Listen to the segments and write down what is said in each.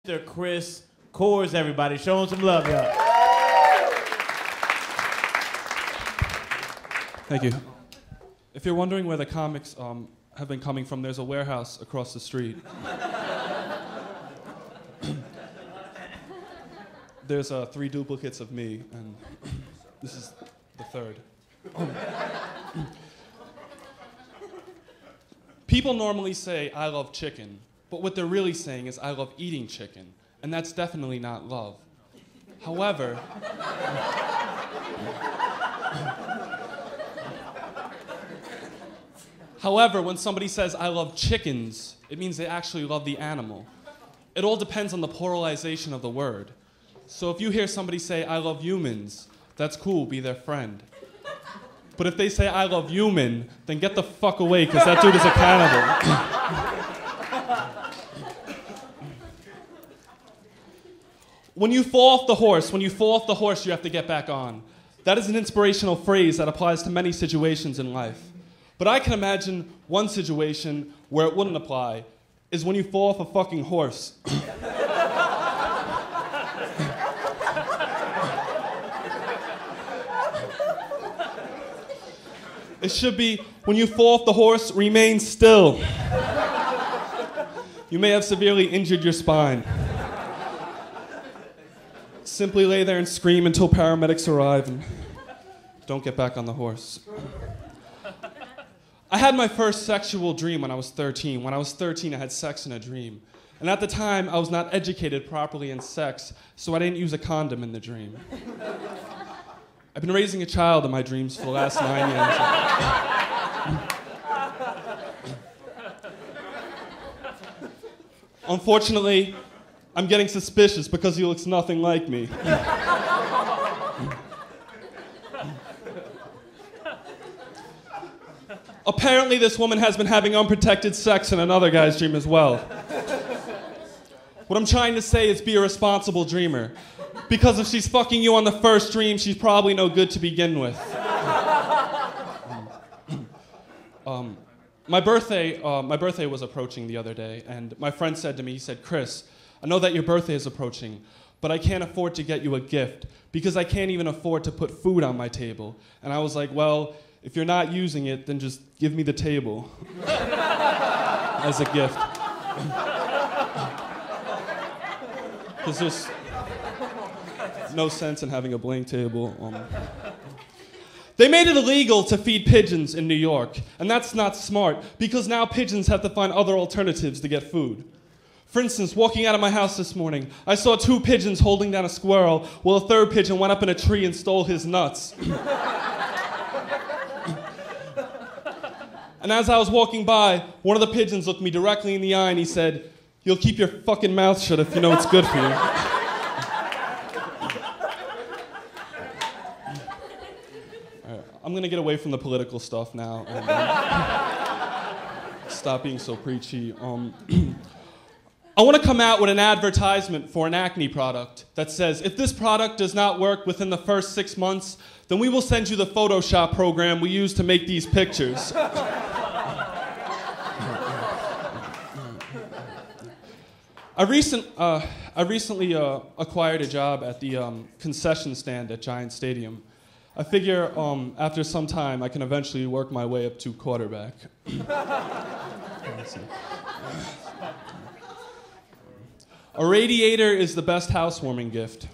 Mr. Chris Korz, everybody. Show him some love, y'all. Thank you. If you're wondering where the comics have been coming from, there's a warehouse across the street. There's 3 duplicates of me, and this is the 3rd. People normally say, I love chicken, but what they're really saying is, I love eating chicken, and that's definitely not love. However, when somebody says, I love chickens, it means they actually love the animal. It all depends on the pluralization of the word. So if you hear somebody say, I love humans, that's cool, be their friend. But if they say, I love human, then get the fuck away, because that dude is a cannibal. When you fall off the horse, you have to get back on. That is an inspirational phrase that applies to many situations in life. But I can imagine one situation where it wouldn't apply, is when you fall off a fucking horse. It should be, when you fall off the horse, remain still. You may have severely injured your spine. Simply lay there and scream until paramedics arrive and don't get back on the horse. I had my first sexual dream when I was 13. When I was 13, I had sex in a dream. And at the time, I was not educated properly in sex, so I didn't use a condom in the dream. I've been raising a child in my dreams for the last 9 years. Unfortunately, I'm getting suspicious because he looks nothing like me. Apparently, this woman has been having unprotected sex in another guy's dream as well. What I'm trying to say is be a responsible dreamer. Because if she's fucking you on the first dream, she's probably no good to begin with. My birthday was approaching the other day, and my friend said to me, he said, Chris, I know that your birthday is approaching, but I can't afford to get you a gift because I can't even afford to put food on my table. And I was like, well, if you're not using it, then just give me the table as a gift. Because there's no sense in having a blank table. They made it illegal to feed pigeons in New York, and that's not smart because now pigeons have to find other alternatives to get food. For instance, walking out of my house this morning, I saw 2 pigeons holding down a squirrel while a 3rd pigeon went up in a tree and stole his nuts. And as I was walking by, one of the pigeons looked me directly in the eye and he said, you'll keep your fucking mouth shut if you know it's good for you. I'm gonna get away from the political stuff now and stop being so preachy. I want to come out with an advertisement for an acne product that says, if this product does not work within the first 6 months, then we will send you the Photoshop program we use to make these pictures. I recently acquired a job at the concession stand at Giant Stadium. I figure after some time I can eventually work my way up to quarterback. A radiator is the best housewarming gift.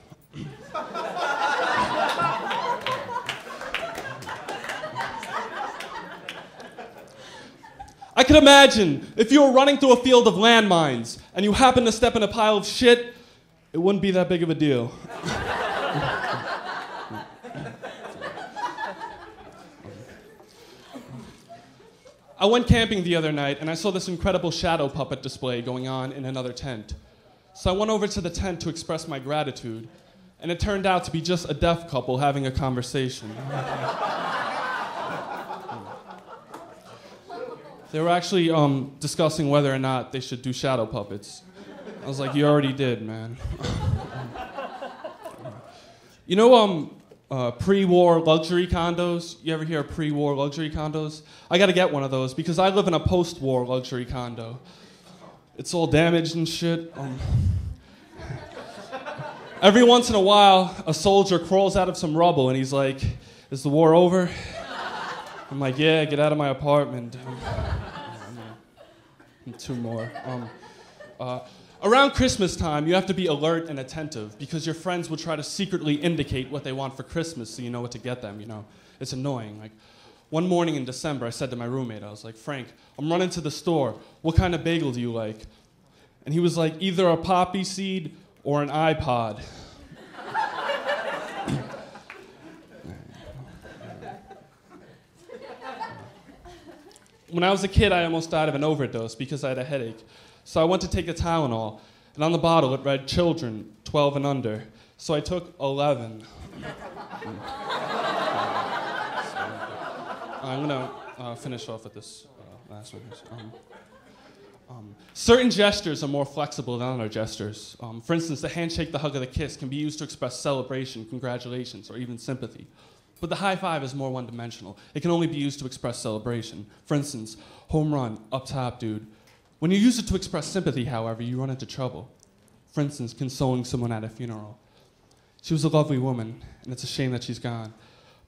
I could imagine if you were running through a field of landmines and you happened to step in a pile of shit, it wouldn't be that big of a deal. I went camping the other night and I saw this incredible shadow puppet display going on in another tent. So I went over to the tent to express my gratitude, and it turned out to be just a deaf couple having a conversation. They were actually discussing whether or not they should do shadow puppets. I was like, you already did, man. You know pre-war luxury condos? You ever hear of pre-war luxury condos? I gotta get one of those because I live in a post-war luxury condo. It's all damaged and shit. Every once in a while, a soldier crawls out of some rubble and he's like, "Is the war over?" I'm like, "Yeah, get out of my apartment." And two more. Around Christmas time, you have to be alert and attentive because your friends will try to secretly indicate what they want for Christmas so you know what to get them, you know. It's annoying. Like, one morning in December, I said to my roommate, I was like, "Frank, I'm running to the store. What kind of bagel do you like?" And he was like, "Either a poppy seed or an iPod." When I was a kid, I almost died of an overdose because I had a headache. So I went to take a Tylenol, and on the bottle it read children 12 and under. So I took 11. I'm gonna finish off with this last one. Certain gestures are more flexible than other gestures. For instance, the handshake, the hug, or the kiss can be used to express celebration, congratulations, or even sympathy. But the high five is more one-dimensional. It can only be used to express celebration. For instance, home run, up top, dude. When you use it to express sympathy, however, you run into trouble. For instance, consoling someone at a funeral. She was a lovely woman, and it's a shame that she's gone.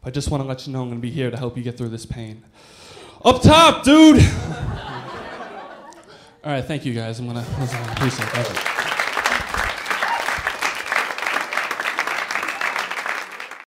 But I just want to let you know I'm going to be here to help you get through this pain. Up top, dude! All right, thank you, guys. I'm going to appreciate it.